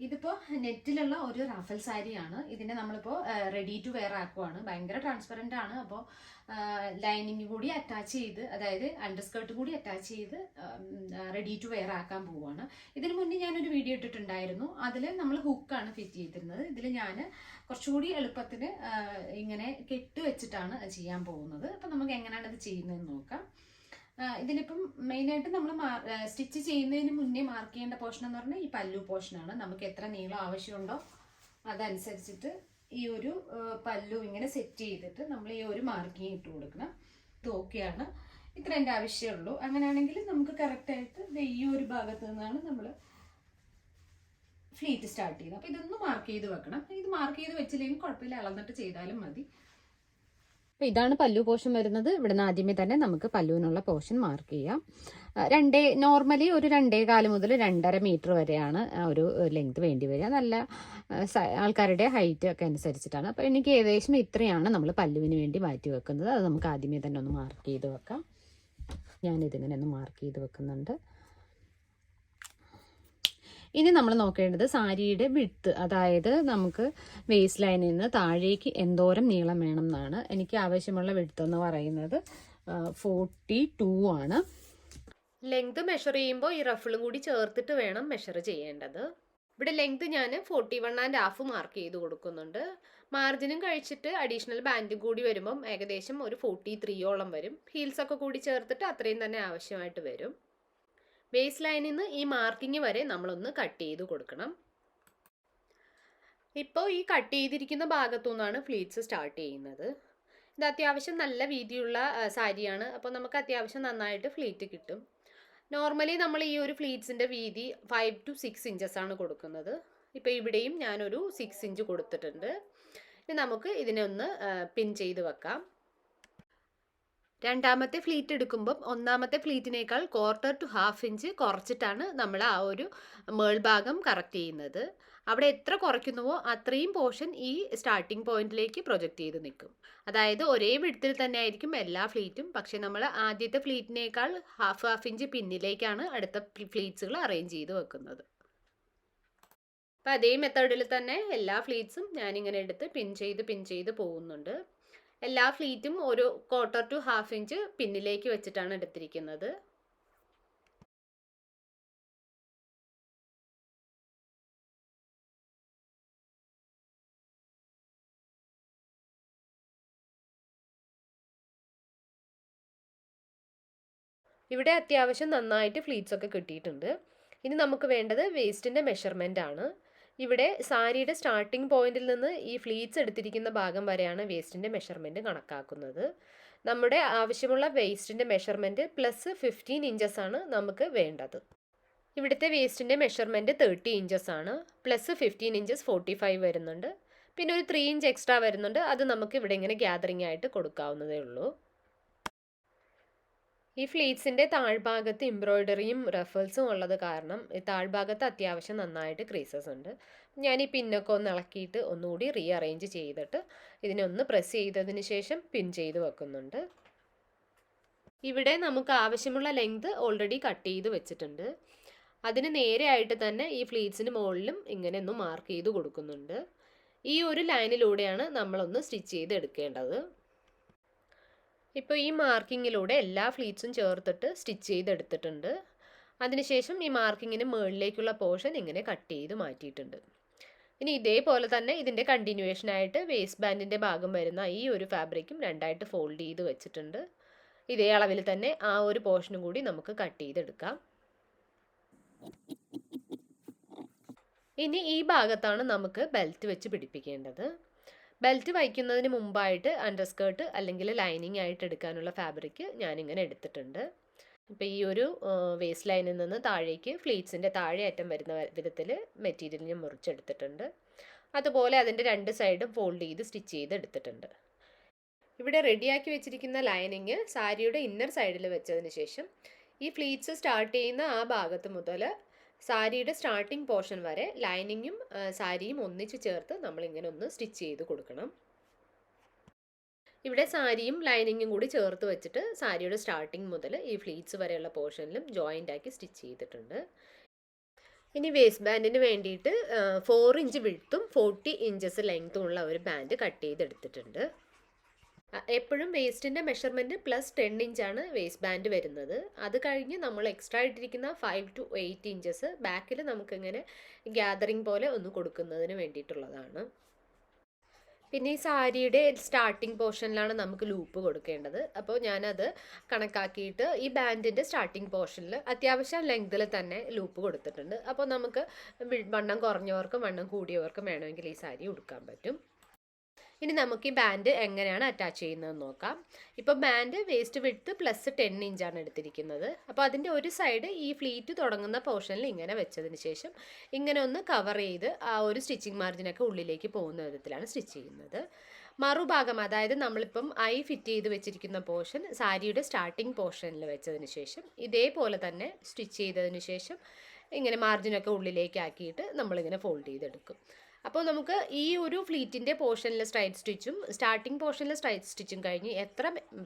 ഇതിപ്പോൾ നെറ്റിലുള്ള ഒരു റഫൽ സാരിയാണ്. ഇതിനെ നമ്മളിപ്പോൾ റെഡി ടു വെയർ ആക്കുവാണ്. ഭയങ്കര ട്രാൻസ്പെറൻ്റ് ആണ്. അപ്പോൾ ലൈനിങ് കൂടി അറ്റാച്ച് ചെയ്ത്, അതായത് അണ്ടർസ്കേർട്ട് കൂടി അറ്റാച്ച് ചെയ്ത് റെഡി ടു വെയർ ആക്കാൻ പോവുകയാണ്. ഇതിന് മുന്നേ ഞാനൊരു വീഡിയോ ഇട്ടിട്ടുണ്ടായിരുന്നു. അതിൽ നമ്മൾ ഹുക്കാണ് ഫിറ്റ് ചെയ്തിരുന്നത്. ഇതിൽ ഞാൻ കുറച്ചുകൂടി എളുപ്പത്തിന് ഇങ്ങനെ കെട്ട് വെച്ചിട്ടാണ് ചെയ്യാൻ പോകുന്നത്. അപ്പോൾ നമുക്ക് എങ്ങനെയാണ് ഇത് ചെയ്യുന്നതെന്ന് നോക്കാം. ഇതിലിപ്പം മെയിനായിട്ട് നമ്മൾ സ്റ്റിച്ച് ചെയ്യുന്നതിന് മുന്നേ മാർക്ക് ചെയ്യേണ്ട പോർഷൻ എന്ന് പറഞ്ഞാൽ ഈ പല്ലു പോർഷനാണ്. നമുക്ക് എത്ര നീളം ആവശ്യമുണ്ടോ അതനുസരിച്ചിട്ട് ഈ ഒരു പല്ലു ഇങ്ങനെ സെറ്റ് ചെയ്തിട്ട് നമ്മൾ ഈ ഒരു മാർക്കിങ് ഇട്ട് കൊടുക്കണം. ഇത് ഓക്കെയാണ്, ഇത്ര എൻ്റെ ആവശ്യമുള്ളൂ. അങ്ങനെയാണെങ്കിൽ നമുക്ക് കറക്റ്റായിട്ട് ഈ ഒരു ഭാഗത്ത് നിന്നാണ് നമ്മൾ ഫ്ലീറ്റ് സ്റ്റാർട്ട് ചെയ്യുന്നത്. അപ്പോൾ ഇതൊന്ന് മാർക്ക് ചെയ്ത് വെക്കണം. ഇത് മാർക്ക് ചെയ്ത് വെച്ചില്ലെങ്കിൽ കുഴപ്പമില്ല, അളന്നിട്ട് ചെയ്താലും മതി. അപ്പോൾ ഇതാണ് പല്ലു പോർഷൻ വരുന്നത്. ഇവിടുന്ന് ആദ്യമേ തന്നെ നമുക്ക് പല്ലുവിനുള്ള പോർഷൻ മാർക്ക് ചെയ്യാം. നോർമലി ഒരു 2.25 മുതൽ 2.5 മീറ്റർ വരെയാണ് ഒരു ലെങ്ത് വേണ്ടി വരിക. നല്ല ആൾക്കാരുടെ ഹൈറ്റ് ഒക്കെ അനുസരിച്ചിട്ടാണ്. അപ്പോൾ എനിക്ക് ഏകദേശം ഇത്രയാണ് നമ്മൾ പല്ലുവിന് വേണ്ടി മാറ്റി വെക്കുന്നത്. അത് നമുക്ക് ആദ്യമേ തന്നെ ഒന്ന് മാർക്ക് ചെയ്ത് വെക്കാം. ഞാനിതിങ്ങനെ ഒന്ന് മാർക്ക് ചെയ്ത് വെക്കുന്നുണ്ട്. ഇനി നമ്മൾ നോക്കേണ്ടത് സാരിയുടെ വിഡ്ത്ത്, അതായത് നമുക്ക് വേസ്റ്റ് ലൈനിൽ നിന്ന് താഴേക്ക് എന്തോരം നീളം വേണം എന്നാണ്. എനിക്ക് ആവശ്യമുള്ള വിഡ്ത്ത് എന്ന് പറയുന്നത് 42 ആണ്. ലെങ്ത് മെഷർ ചെയ്യുമ്പോൾ ഈ റഫിളും കൂടി ചേർത്തിട്ട് വേണം മെഷർ ചെയ്യേണ്ടത്. ഇവിടെ ലെങ്ത് ഞാൻ 41.5 മാർക്ക് ചെയ്ത് കൊടുക്കുന്നുണ്ട്. മാർജിനും കഴിച്ചിട്ട് അഡീഷണൽ ബാൻഡും കൂടി വരുമ്പം ഏകദേശം ഒരു 43ഓളം വരും. ഹീൽസൊക്കെ കൂടി ചേർത്തിട്ട് അത്രയും തന്നെ ആവശ്യമായിട്ട് വരും. ബേസ് ലൈനിൽ നിന്ന് ഈ മാർക്കിങ് വരെ നമ്മളൊന്ന് കട്ട് ചെയ്ത് കൊടുക്കണം. ഇപ്പോൾ ഈ കട്ട് ചെയ്തിരിക്കുന്ന ഭാഗത്തു നിന്നാണ് ഫ്ലീറ്റ്സ് സ്റ്റാർട്ട് ചെയ്യുന്നത്. ഇത് അത്യാവശ്യം നല്ല വീതിയുള്ള സാരിയാണ്. അപ്പോൾ നമുക്ക് അത്യാവശ്യം നന്നായിട്ട് ഫ്ലീറ്റ് കിട്ടും. നോർമലി നമ്മൾ ഈ ഒരു ഫ്ലീറ്റ്സിൻ്റെ വീതി 5 to 6 ഇഞ്ചസ് ആണ് കൊടുക്കുന്നത്. ഇപ്പോൾ ഇവിടെയും ഞാനൊരു 6 ഇഞ്ച് കൊടുത്തിട്ടുണ്ട്. ഇനി നമുക്ക് ഇതിനെ ഒന്ന് പിൻ ചെയ്ത് വെക്കാം. രണ്ടാമത്തെ ഫ്ലീറ്റ് എടുക്കുമ്പം ഒന്നാമത്തെ ഫ്ലീറ്റിനേക്കാൾ 1/4 to 1/2 ഇഞ്ച് കുറച്ചിട്ടാണ് നമ്മൾ ആ ഒരു മേൾഭാഗം കറക്റ്റ് ചെയ്യുന്നത്. അവിടെ എത്ര കുറയ്ക്കുന്നുവോ അത്രയും പോർഷൻ ഈ സ്റ്റാർട്ടിംഗ് പോയിന്റിലേക്ക് പ്രൊജക്റ്റ് ചെയ്ത് നിൽക്കും. അതായത് ഒരേ വിഡ്ത്തിൽ തന്നെ ആയിരിക്കും എല്ലാ ഫ്ലീറ്റും. പക്ഷെ നമ്മൾ ആദ്യത്തെ ഫ്ലീറ്റിനേക്കാൾ 1/2 ഇഞ്ച് പിന്നിലേക്കാണ് അടുത്ത ഫ്ലീറ്റ്സുകൾ അറേഞ്ച് ചെയ്ത് വെക്കുന്നത്. അപ്പം അതേ മെത്തേഡിൽ തന്നെ എല്ലാ ഫ്ലീറ്റ്സും ഞാനിങ്ങനെ എടുത്ത് പിൻ ചെയ്ത് പോകുന്നുണ്ട്. എല്ലാ ഫ്ലീറ്റും ഒരു 1/4 to 1/2 ഇഞ്ച് പിന്നിലേക്ക് വെച്ചിട്ടാണ് എടുത്തിരിക്കുന്നത്. ഇവിടെ അത്യാവശ്യം നന്നായിട്ട് ഫ്ലീറ്റ്സ് ഒക്കെ കിട്ടിയിട്ടുണ്ട്. ഇനി നമുക്ക് വേണ്ടത് വേസ്റ്റിൻ്റെ മെഷർമെൻ്റ് ആണ്. ഇവിടെ സാരിയുടെ സ്റ്റാർട്ടിംഗ് പോയിന്റിൽ നിന്ന് ഈ ഫ്ലീറ്റ്സ് എടുത്തിരിക്കുന്ന ഭാഗം വരെയാണ് വേസ്റ്റിൻ്റെ മെഷർമെൻറ്റ് കണക്കാക്കുന്നത്. നമ്മുടെ ആവശ്യമുള്ള വേസ്റ്റിൻ്റെ മെഷർമെൻറ്റ് പ്ലസ് 15 ഇഞ്ചസ് ആണ് നമുക്ക് വേണ്ടത്. ഇവിടുത്തെ വേസ്റ്റിൻ്റെ മെഷർമെൻറ്റ് 30 ഇഞ്ചസ് ആണ്. പ്ലസ് 15 ഇഞ്ചസ് 45 വരുന്നുണ്ട്. പിന്നെ ഒരു 3 ഇഞ്ച് എക്സ്ട്രാ വരുന്നുണ്ട്. അത് നമുക്ക് ഇവിടെ ഇങ്ങനെ ഗ്യാതറിംഗ് ആയിട്ട് കൊടുക്കാവുന്നതേ ഉള്ളൂ. ഈ ഫ്ലീറ്റ്സിൻ്റെ താഴ്ഭാഗത്ത് എംബ്രോയ്ഡറിയും റഫൽസും ഉള്ളത് കാരണം ഈ താഴ്ഭാഗത്ത് അത്യാവശ്യം നന്നായിട്ട് ക്രീസസ് ഉണ്ട്. ഞാൻ ഈ പിന്നൊക്കെ ഒന്ന് ഇളക്കിയിട്ട് ഒന്നുകൂടി റീഅറേഞ്ച് ചെയ്തിട്ട് ഇതിനെ ഒന്ന് പ്രസ് ചെയ്തതിന് ശേഷം പിൻ ചെയ്ത് വെക്കുന്നുണ്ട്. ഇവിടെ നമുക്ക് ആവശ്യമുള്ള ലെങ്ത് ഓൾറെഡി കട്ട് ചെയ്ത് വെച്ചിട്ടുണ്ട്. അതിന് നേരെയായിട്ട് തന്നെ ഈ ഫ്ലീറ്റ്സിന് മുകളിലും ഇങ്ങനെ ഒന്ന് മാർക്ക് ചെയ്ത് കൊടുക്കുന്നുണ്ട്. ഈ ഒരു ലൈനിലൂടെയാണ് നമ്മളൊന്ന് സ്റ്റിച്ച് ചെയ്ത് എടുക്കേണ്ടത്. ഇപ്പോൾ ഈ മാർക്കിങ്ങിലൂടെ എല്ലാ ഫ്ലീറ്റ്സും ചേർത്തിട്ട് സ്റ്റിച്ച് ചെയ്തെടുത്തിട്ടുണ്ട്. അതിനുശേഷം ഈ മാർക്കിങ്ങിന് മുകളിലേക്കുള്ള പോർഷൻ ഇങ്ങനെ കട്ട് ചെയ്ത് മാറ്റിയിട്ടുണ്ട്. ഇനി ഇതേപോലെ തന്നെ ഇതിൻ്റെ കണ്ടിന്യൂവേഷനായിട്ട് വേസ്റ്റ് ബാൻഡിൻ്റെ ഭാഗം വരുന്ന ഈ ഒരു ഫാബ്രിക്കും രണ്ടായിട്ട് ഫോൾഡ് ചെയ്ത് വെച്ചിട്ടുണ്ട്. ഇതേ അളവിൽ തന്നെ ആ ഒരു പോർഷനും കൂടി നമുക്ക് കട്ട് ചെയ്തെടുക്കാം. ഇനി ഈ ഭാഗത്താണ് നമുക്ക് ബെൽറ്റ് വെച്ച് പിടിപ്പിക്കേണ്ടത്. ബെൽറ്റ് വയ്ക്കുന്നതിന് മുമ്പായിട്ട് അണ്ടർസ്കേർട്ട് അല്ലെങ്കിൽ ലൈനിങ് ആയിട്ട് എടുക്കാനുള്ള ഫാബ്രിക് ഞാനിങ്ങനെ എടുത്തിട്ടുണ്ട്. ഇപ്പോൾ ഈ ഒരു വേസ്റ്റ് ലൈനിൽ നിന്ന് താഴേക്ക് ഫ്ലീറ്റ്സിൻ്റെ താഴെ അറ്റം വരുന്ന വിധത്തിൽ മെറ്റീരിയൽ ഞാൻ മുറിച്ചെടുത്തിട്ടുണ്ട്. അതുപോലെ അതിൻ്റെ 2 സൈഡും ഫോൾഡ് ചെയ്ത് സ്റ്റിച്ച് ചെയ്ത് എടുത്തിട്ടുണ്ട്. ഇവിടെ റെഡിയാക്കി വെച്ചിരിക്കുന്ന ലൈനിങ് സാരിയുടെ ഇന്നർ സൈഡിൽ വെച്ചതിന് ശേഷം ഈ ഫ്ലീറ്റ്സ് സ്റ്റാർട്ട് ചെയ്യുന്ന ആ ഭാഗത്ത് മുതൽ സാരിയുടെ സ്റ്റാർട്ടിംഗ് പോർഷൻ വരെ ലൈനിങ്ങും സാരിയും ഒന്നിച്ച് ചേർത്ത് നമ്മളിങ്ങനെ ഒന്ന് സ്റ്റിച്ച് ചെയ്ത് കൊടുക്കണം. ഇവിടെ സാരിയും ലൈനിങ്ങും കൂടി ചേർത്ത് വെച്ചിട്ട് സാരിയുടെ സ്റ്റാർട്ടിംഗ് മുതൽ ഈ ഫ്ലീറ്റ്സ് വരെയുള്ള പോർഷനിലും ജോയിൻ്റ് ആക്കി സ്റ്റിച്ച് ചെയ്തിട്ടുണ്ട്. ഇനി വേസ്റ്റ് ബാൻഡിന് വേണ്ടിയിട്ട് 4 ഇഞ്ച് വിഡ്ത്തും 40 ഇഞ്ചസ് ലെങ്ത്തും ഉള്ള ഒരു ബാൻഡ് കട്ട് ചെയ്തെടുത്തിട്ടുണ്ട്. എപ്പോഴും വേസ്റ്റിൻ്റെ മെഷർമെൻറ്റ് +10 ഇഞ്ചാണ് വേസ്റ്റ് ബാൻഡ് വരുന്നത്. അത് കഴിഞ്ഞ് നമ്മൾ എക്സ്ട്രാ ഇട്ടിരിക്കുന്ന 5 to 8 ഇഞ്ചസ് ബാക്കിൽ നമുക്കിങ്ങനെ ഗ്യാതറിങ് പോലെ ഒന്ന് കൊടുക്കുന്നതിന് വേണ്ടിയിട്ടുള്ളതാണ്. പിന്നെ ഈ സാരിയുടെ സ്റ്റാർട്ടിങ് പോർഷനിലാണ് നമുക്ക് ലൂപ്പ് കൊടുക്കേണ്ടത്. അപ്പോൾ ഞാനത് കണക്കാക്കിയിട്ട് ഈ ബാൻഡിൻ്റെ സ്റ്റാർട്ടിങ് പോർഷനിൽ അത്യാവശ്യം ലെങ്തിൽ തന്നെ ലൂപ്പ് കൊടുത്തിട്ടുണ്ട്. അപ്പോൾ നമുക്ക് വണ്ണം കുറഞ്ഞവർക്കും വണ്ണം കൂടിയവർക്കും വേണമെങ്കിൽ ഈ സാരി ഉടുക്കാൻ പറ്റും. ഇനി നമുക്ക് ഈ ബാൻഡ് എങ്ങനെയാണ് അറ്റാച്ച് ചെയ്യുന്നതെന്ന് നോക്കാം. ഇപ്പോൾ ബാൻഡ് വേസ്റ്റ് വിഡ്ത്ത് +10 ഇഞ്ചാണ് എടുത്തിരിക്കുന്നത്. അപ്പോൾ അതിൻ്റെ ഒരു സൈഡ് ഈ ഫ്ലീറ്റ് തുടങ്ങുന്ന പോർഷനിൽ ഇങ്ങനെ വെച്ചതിന് ശേഷം ഇങ്ങനെ ഒന്ന് കവർ ചെയ്ത് ആ ഒരു സ്റ്റിച്ചിങ് മാർജിനൊക്കെ ഉള്ളിലേക്ക് പോകുന്ന വിധത്തിലാണ് സ്റ്റിച്ച് ചെയ്യുന്നത്. മറുഭാഗം, അതായത് നമ്മളിപ്പം ഐ ഫിറ്റ് ചെയ്ത് വെച്ചിരിക്കുന്ന പോർഷൻ സാരിയുടെ സ്റ്റാർട്ടിങ് പോർഷനിൽ വെച്ചതിന് ശേഷം ഇതേപോലെ തന്നെ സ്റ്റിച്ച് ചെയ്തതിന് ശേഷം ഇങ്ങനെ മാർജിനൊക്കെ ഉള്ളിലേക്ക് ആക്കിയിട്ട് നമ്മളിങ്ങനെ ഫോൾഡ് ചെയ്തെടുക്കും. അപ്പോൾ നമുക്ക് ഈ ഒരു ഫ്ലീറ്റിൻ്റെ പോർഷനിലെ സ്ട്രൈറ്റ് സ്റ്റിച്ചും സ്റ്റാർട്ടിങ് പോർഷനിലെ സ്ട്രൈറ്റ് സ്റ്റിച്ചും കഴിഞ്ഞ് എത്ര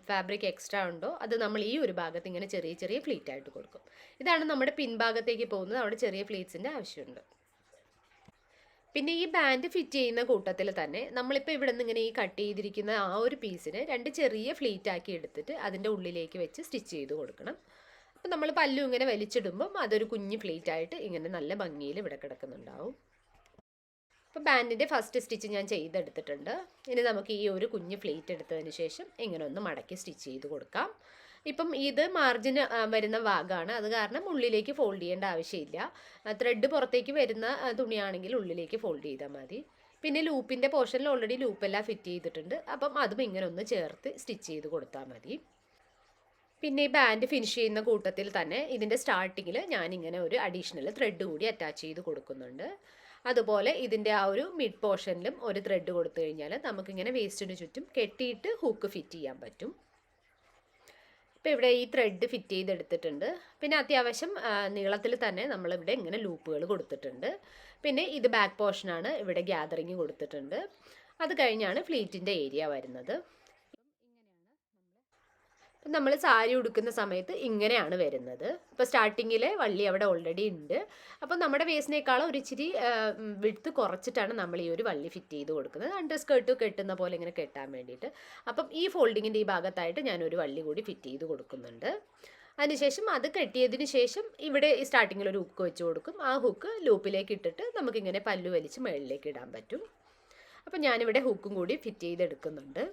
ഫാബ്രിക് എക്സ്ട്രാ ഉണ്ടോ അത് നമ്മൾ ഈ ഒരു ഭാഗത്ത് ഇങ്ങനെ ചെറിയ ചെറിയ ഫ്ലീറ്റ് ആയിട്ട് കൊടുക്കും. ഇതാണ് നമ്മുടെ പിൻഭാഗത്തേക്ക് പോകുന്നത്. അവിടെ ചെറിയ ഫ്ലീറ്റ്സിൻ്റെ ആവശ്യമുണ്ട്. പിന്നെ ഈ ബാൻഡ് ഫിറ്റ് ചെയ്യുന്ന കൂട്ടത്തിൽ തന്നെ നമ്മളിപ്പോൾ ഇവിടെ നിന്ന് ഇങ്ങനെ ഈ കട്ട് ചെയ്തിരിക്കുന്ന ആ ഒരു പീസിന് 2 ചെറിയ ഫ്ലീറ്റ് ആക്കി എടുത്തിട്ട് അതിൻ്റെ ഉള്ളിലേക്ക് വെച്ച് സ്റ്റിച്ച് ചെയ്ത് കൊടുക്കണം. അപ്പോൾ നമ്മൾ പല്ലു ഇങ്ങനെ വലിച്ചിടുമ്പം അതൊരു കുഞ്ഞ് ഫ്ലീറ്റ് ആയിട്ട് ഇങ്ങനെ നല്ല ഭംഗിയിൽ ഇവിടെ കിടക്കുന്നുണ്ടാവും. അപ്പോൾ ബാൻഡിൻ്റെ ഫസ്റ്റ് സ്റ്റിച്ച് ഞാൻ ചെയ്തെടുത്തിട്ടുണ്ട്. ഇനി നമുക്ക് ഈ ഒരു കുഞ്ഞ് ഫ്ലീറ്റ് എടുത്തതിന് ശേഷം ഇങ്ങനെ ഒന്ന് മടക്കി സ്റ്റിച്ച് ചെയ്ത് കൊടുക്കാം. ഇപ്പം ഇത് മാർജിന് വരുന്ന ഭാഗമാണ്. അത് കാരണം ഉള്ളിലേക്ക് ഫോൾഡ് ചെയ്യേണ്ട ആവശ്യമില്ല. ത്രെഡ് പുറത്തേക്ക് വരുന്ന തുണിയാണെങ്കിൽ ഉള്ളിലേക്ക് ഫോൾഡ് ചെയ്താൽ മതി. പിന്നെ ലൂപ്പിൻ്റെ പോർഷനിൽ ഓൾറെഡി ലൂപ്പെല്ലാം ഫിറ്റ് ചെയ്തിട്ടുണ്ട്. അപ്പം അതും ഇങ്ങനെ ഒന്ന് ചേർത്ത് സ്റ്റിച്ച് ചെയ്ത് കൊടുത്താൽ മതി. പിന്നെ ഈ ബാൻഡ് ഫിനിഷ് ചെയ്യുന്ന കൂട്ടത്തിൽ തന്നെ ഇതിൻ്റെ സ്റ്റാർട്ടിങ്ങിൽ ഞാനിങ്ങനെ ഒരു അഡീഷണൽ ത്രെഡ് കൂടി അറ്റാച്ച് ചെയ്ത് കൊടുക്കുന്നുണ്ട്. അതുപോലെ ഇതിൻ്റെ ആ ഒരു മിഡ് പോർഷനിലും ഒരു ത്രെഡ് കൊടുത്തു കഴിഞ്ഞാൽ നമുക്കിങ്ങനെ വേസ്റ്റിന് ചുറ്റും കെട്ടിയിട്ട് ഹൂക്ക് ഫിറ്റ് ചെയ്യാൻ പറ്റും. ഇപ്പോൾ ഇവിടെ ഈ ത്രെഡ് ഫിറ്റ് ചെയ്തെടുത്തിട്ടുണ്ട്. പിന്നെ അത്യാവശ്യം നീളത്തിൽ തന്നെ നമ്മളിവിടെ ഇങ്ങനെ ലൂപ്പുകൾ കൊടുത്തിട്ടുണ്ട്. പിന്നെ ഇത് ബാക്ക് പോർഷനാണ്. ഇവിടെ ഗ്യാതറിങ് കൊടുത്തിട്ടുണ്ട്. അത് കഴിഞ്ഞാണ് ഫ്ലീറ്റിൻ്റെ ഏരിയ വരുന്നത്. നമ്മൾ സാരി ഉടുക്കുന്ന സമയത്ത് ഇങ്ങനെയാണ് വരുന്നത്. ഇപ്പോൾ സ്റ്റാർട്ടിങ്ങിൽ വള്ളി അവിടെ ഓൾറെഡി ഉണ്ട്. അപ്പോൾ നമ്മുടെ വേസ്റ്റിനേക്കാളും ഒരു ഇച്ചിരി വിഡ്ത്ത് കുറച്ചിട്ടാണ് നമ്മൾ ഈ ഒരു വള്ളി ഫിറ്റ് ചെയ്ത് കൊടുക്കുന്നത്. അണ്ടർസ്കേർട്ട് കെട്ടുന്ന പോലെ ഇങ്ങനെ കെട്ടാൻ വേണ്ടിയിട്ട്. അപ്പം ഈ ഫോൾഡിങ്ങിൻ്റെ ഈ ഭാഗത്തായിട്ട് ഞാനൊരു വള്ളി കൂടി ഫിറ്റ് ചെയ്ത് കൊടുക്കുന്നുണ്ട്. അതിനുശേഷം അത് കെട്ടിയതിന് ശേഷം ഇവിടെ ഈ സ്റ്റാർട്ടിങ്ങിൽ ഒരു ഹുക്ക് വെച്ച് കൊടുക്കും. ആ ഹുക്ക് ലൂപ്പിലേക്ക് ഇട്ടിട്ട് നമുക്കിങ്ങനെ പല്ലു വലിച്ച് മുകളിലേക്ക് ഇടാൻ പറ്റും. അപ്പം ഞാനിവിടെ ഹുക്കും കൂടി ഫിറ്റ് ചെയ്തെടുക്കുന്നുണ്ട്.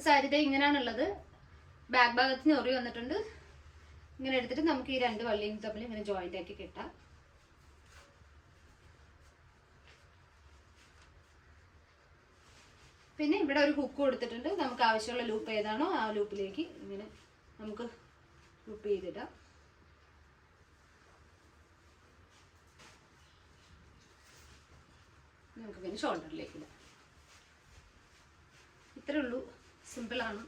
സാരിത ഇങ്ങനെയാണുള്ളത്. ബാക്ക് ഭാഗത്ത് ഞൊറി വന്നിട്ടുണ്ട്. ഇങ്ങനെ എടുത്തിട്ട് നമുക്ക് ഈ 2 വള്ളിയും തമ്മിൽ ഇങ്ങനെ ജോയിൻ്റ് ആക്കി കെട്ടാം. പിന്നെ ഇവിടെ ഒരു ഹുക്ക് കൊടുത്തിട്ടുണ്ട്. നമുക്ക് ആവശ്യമുള്ള ലൂപ്പ് ഏതാണോ ആ ലൂപ്പിലേക്ക് ഇങ്ങനെ നമുക്ക് ലൂപ്പ് ചെയ്തിടാം. നമുക്കിങ്ങനെ ഷോൾഡറിലേക്ക് ഇടാം. ഇത്രേ ഉള്ളൂ. സിമ്പിളാണ്.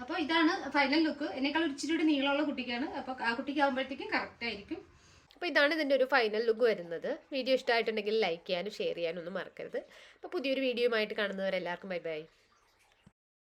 അപ്പോൾ ഇതാണ് ഫൈനൽ ലുക്ക്. എന്നെക്കാൾ ഇച്ചിരി കൂടി നീളമുള്ള കുട്ടിക്കാണ്. അപ്പോൾ ആ കുട്ടിക്ക് ആകുമ്പോഴത്തേക്കും കറക്റ്റ് ആയിരിക്കും. അപ്പോൾ ഇതാണ് ഇതിൻ്റെ ഒരു ഫൈനൽ ലുക്ക് വരുന്നത്. വീഡിയോ ഇഷ്ടമായിട്ടുണ്ടെങ്കിൽ ലൈക്ക് ചെയ്യാനും ഷെയർ ചെയ്യാനും ഒന്നും മറക്കരുത്. അപ്പോൾ പുതിയൊരു വീഡിയോയുമായിട്ട് കാണുന്നവരെല്ലാവർക്കും ബൈ ബൈ.